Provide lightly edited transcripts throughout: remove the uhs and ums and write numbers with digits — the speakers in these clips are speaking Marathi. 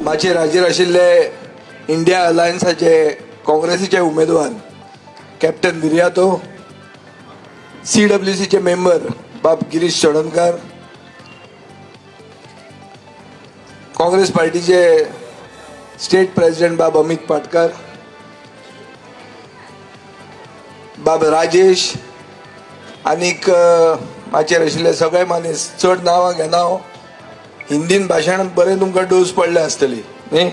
माचेर हाजीर आशिल्ले इंडिया अलायन्साचे काँग्रेसीचे उमेदवार कॅप्टन विर्यातो, CWCचे मेंबर बाब गिरीश चोडणकर, काँग्रेस पार्टीचे स्टेट प्रेसिडेंट बाब अमित पाटकर, बाब राजेश आनीक माचेर आशिल्ले सगळे मनीस, चड नांवां घेना हांव, हिंदीन भाशण बरें तुमकां डोस पडले आसतली न्ही.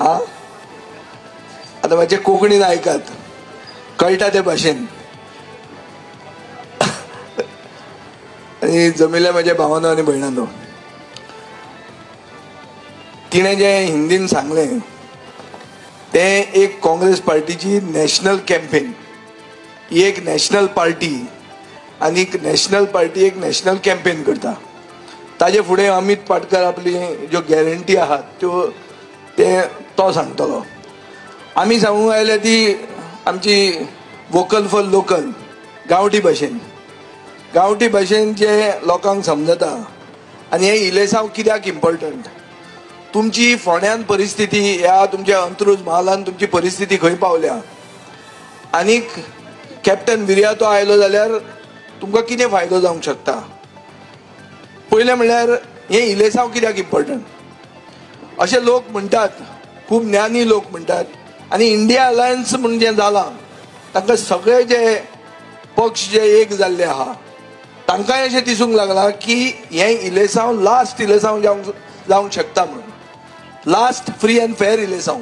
आतां मातशें कोंकणीन आयकात, कळटा ते भाशेन. आनी जमिल्ल्या म्हज्या भावांनो आनी भयणांनो, तिणें जें हिंदीन सांगलें तें एक काँग्रेस पार्टीची नॅशनल कॅम्पेन. ही एक नॅशनल पार्टी आनी नॅशनल पार्टी एक नॅशनल कॅम्पेन करता. ताजे फुडें अमित पाटकर आपली ज्यो गॅरंटी आहात त्यो तो सांगतलो. आमी सांगूंक आयल्या ती आमची वोकल फॉर लोकल, गांवठी भाशेन जे लोकांक समजता. आनी हे इलेसांव कित्याक इम्पॉर्टंट? तुमची फोंड्यान परिस्थिती, ह्या तुमच्या अंत्रुज महालान तुमची परिस्थिती खंय पावल्या, आनीक कॅप्टन विर्यातो आयलो जाल्यार तुमकां कितें फायदो जावंक शकता? पयलें म्हणल्यार हे इलेसांव कित्याक इम्पॉर्टंट? अशे लोक म्हणटात, खूब ज्ञानी लोक म्हणटात, आनी इंडिया अलायन्स म्हूण जें जालां तांकां सगळे जे पक्ष जे एक जाल्ले आहा तांकांय अशें दिसूंक लागलां की हे इलेसांव लास्ट इलेसांव जावंक शकता म्हणून. लास्ट फ्री अँड फेअर इलेसांव.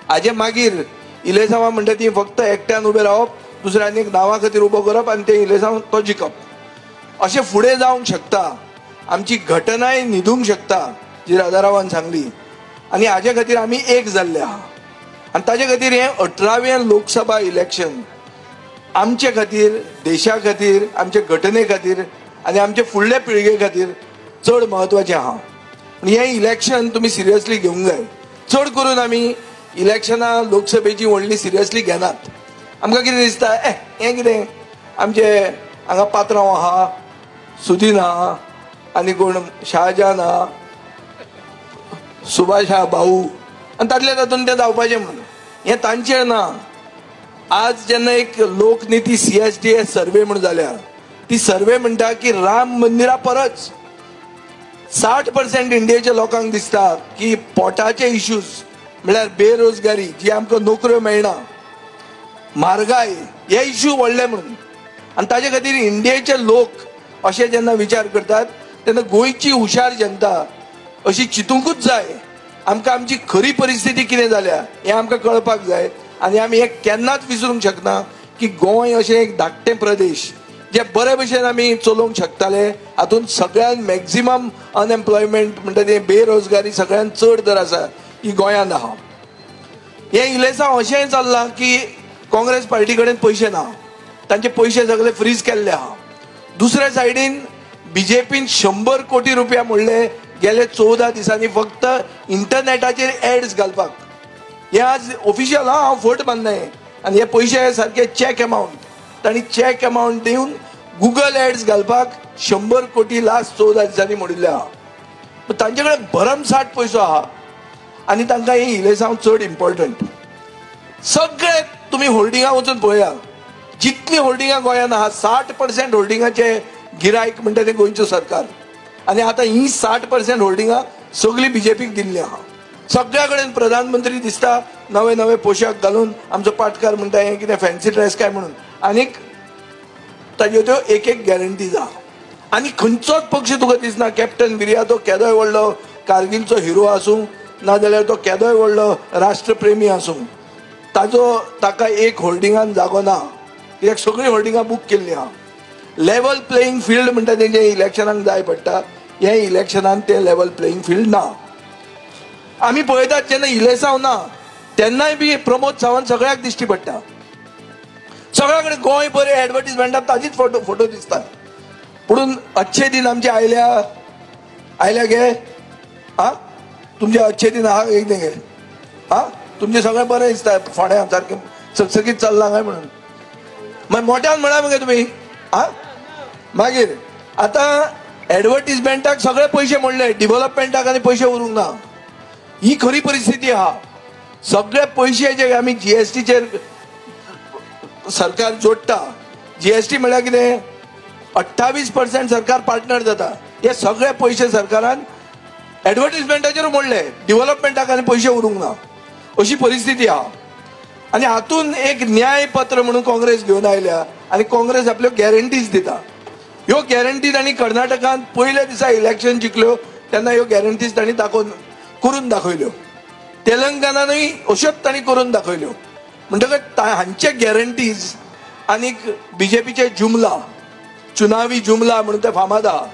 हाजे मागीर इलेसांवां म्हणटा ती फक्त एकट्यान उबें रावप, दुसऱ्यान एक नांवा खातीर उबो करप आनी ते इलेसांव तो जिखप. अशें फुडें जावंक शकता. आमची घटनाय न्हिदूंक शकता जी राजारावान सांगली. आनी हाजे खातीर आमी एक जाल्ले आहा. आनी ताजे खातीर हें 18वें लोकसभा इलेक्शन आमचे खातीर, देशा खातीर, आमचे घटने खातीर आनी आमचे फुडले पिळगे खातीर चड म्हत्वाचें आहा. आनी हें इलेक्शन तुमी सिरियसली घेवंक जाय. चड करून आमी इलेक्शनां लोकसभेची व्हडली सिरियसली घेनात. आमकां कितें दिसता, हें कितें, आमचे हांगा पात्रांव आहा, सुदीन आहा, आनी कोण शाहजान आहा, सुभाष आहा भाऊ, आनी तातले तातूंत तें जावपाचें म्हणून. हें तांचेर ना. आज जेन्ना एक लोकनिती CSDS सर्वे म्हणून जाल्या, ती सर्वे म्हणटा की राम मंदिरा परस 60% इंडियेच्या लोकांक दिसता की पोटाचे इश्यूज म्हळ्यार बेरोजगारी, जी आमकां नोकऱ्यो मेळना, म्हारगाय, हे इश्यू व्हडले म्हणून. आनी ताजे खातीर इंडियेचे लोक अशें जेन्ना विचार करतात तेन्ना गोंयची हुशार जनता अशी चिंतूंकूच जाय. आमकां आमची खरी परिस्थिती कितें जाल्या हें आमकां कळपाक जाय. आनी आमी हे केन्नाच विसरूंक शकना की गोंय अशें एक धाकटें प्रदेश जे बरे भशेन आमी चलोवंक शकताले. हातूंत सगळ्यान मॅक्झिमम अनएम्प्लॉयमेंट म्हणटा तें बेरोजगारी सगळ्यान चड दर आसा ही गोंयांत आहा. हे इलेसांव अशेंय चल्लां की काँग्रेस पार्टी कडेन पयशे ना, तांचे पयशे सगळे फ्रीज केल्ले आहा. दुसऱ्या सायडीन BJPन 100 कोटी रुपया मोडले गेले 14 दिसांनी फक्त इंटरनेटाचेर एड्स घालपाक. हे आज ऑफिशियल हांव फट बांदनाय. आनी हे पयशे सारखे चॅक अमावंट, तांणी चॅक अमावंट दिवन गुगल एड्स घालपाक 100 कोटी लास्ट 14 दिसांनी मोडिल्ले आहा. तांचे कडेन भरमसाट पयसो आहा आनी तांकां ही इलेसांव चड इम्पॉर्टंट. सगळे तुमी होल्डिंगां वचून पळया, जितली होल्डिंगां गोंयांत आहा 60% होल्डिंगाचे गिरायक म्हणटा ते गोंयचो सरकार. आनी आतां ही 60% होल्डिंगां सगळी BJPक दिल्ली आहा. सगळ्या कडेन प्रधानमंत्री दिसता नवे नवे पोशाख घालून, आमचो पाटकार म्हणटा हें कितें फॅन्सी ड्रेस काय म्हणून, आनीक ताज्यो त्यो एक एक गॅरंटीज आहा. आनी खंयचोच पक्ष तुका दिसना कॅप्टन विर्यातो केदोय व्हडलो कारगिलचो हिरो आसूं नाजाल्यार तो केदोय व्हडलो राष्ट्रप्रेमी आसूं, ताका एक होल्डिंगान जागो ना. कित्याक सगळीं होल्डिंगां बूक केल्लीं आहा. लेवल प्लेईंग फील्ड म्हणटा तें जें इलेक्शनाक जाय पडटा, हे इलेक्शनान तें लेवल प्लेईंग फील्ड ना. आमी पळयतात जेन्ना इलेसांव ना तेन्नाय बी प्रमोद सावंत सगळ्याक दिश्टी पडटा. सगळ्या कडेन गोंय बरें एडवर्टिजमेंटात ताजीच फोटो दिसतात. पुणून अच्छे दिन आमचे आयल्या गे, तुमचे अच्छे दिन आहा एक गे, तुमचे सगळें बरें दिसता फोंड्या सारकें चकचकीत चल्लां काय म्हणून. मागीर मोठ्यान म्हणा मगे तुमी. मागीर आतां एडवर्टिजमेंटाक सगळे पयशे मोडले, डेव्हलपमेंटाक आनी पयशे उरूंक ना. ही खरी परिस्थिती आहा. सगळे पैसे जे आमी जीएसटीचेर सरकार जोडटा, जीएसटी म्हळ्यार कितें 28% सरकार पार्टनर जाता. हे सगळे पैसे सरकारान एडवर्टिजमेंटाचेर मोडले, डेव्हलपमेंटाक आनी पैसे उरूंक ना, अशी परिस्थिती आहा. आनी हातून एक न्याय पत्र म्हणून काँग्रेस घेवन आयल्या आनी काँग्रेस आपल्यो गॅरंटीज दिता. ह्यो गॅरंटी तांणी कर्नाटकांत पयल्या दिसा इलेक्शन जिखल्यो तेन्ना ह्यो गॅरंटीज तांणी करून दाखयल्यो. तेलंगणानूय अश्योच तांणी करून दाखयल्यो. म्हणटकच हांचे गॅरंटीज आनीक बीजेपीचे जुमला, चुनावी जुमला म्हणून ते फामाद आहा,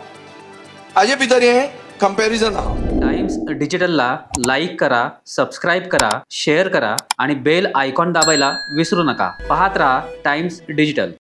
हाजे भितर हे कंपॅरिजन आहा. टाइम्स डिजिटलला लाईक करा, सबस्क्राईब करा, शेअर करा आणि बेल आयकॉन दाबायला विसरू नका. पाहत रहा टाइम्स डिजिटल.